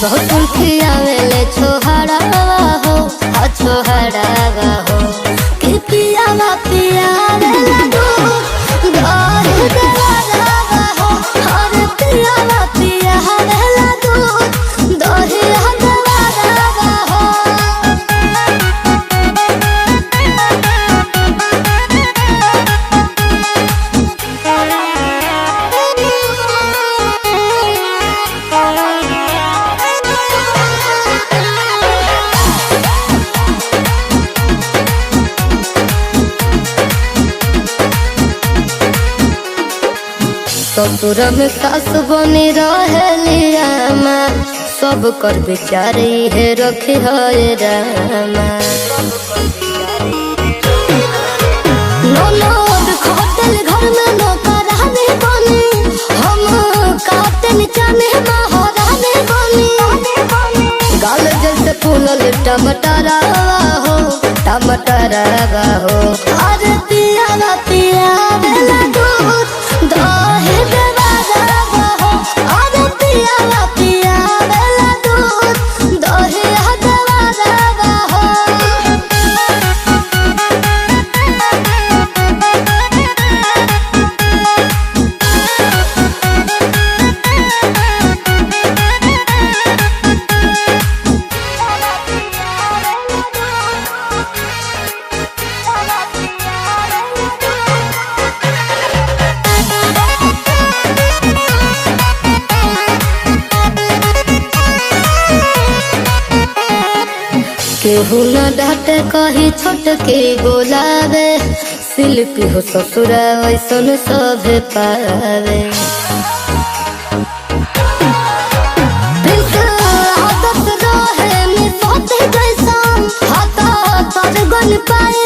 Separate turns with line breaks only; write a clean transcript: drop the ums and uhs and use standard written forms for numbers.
ससुर खियावेले छोहरावा हो आ छोहरावा हो कि पियावा पियावेला दूध दही देवारावा हो और पियावा पियावेला दूध दही देवारावा हो। ससुर में सास बनी रहेलिया माँ सब कर बेचारी है रखे है रामा। ननद खटल घर में नौकरानी बनी हम काटन चाने महारानी बनी। गाल जैसे फूलल टमाटरवा हो टमाटरवा हो अरे पियावा पियावेला दूध दही देवारावा हो अरे पियावा पियावेला दूध दही देवारावा हो। केहू न डांटे कही छोट के बोलावे शिल्पी हो ससुरा ऐसन सभे पावे। आदत रहे में सोते जैसा हाथा तर गन पाए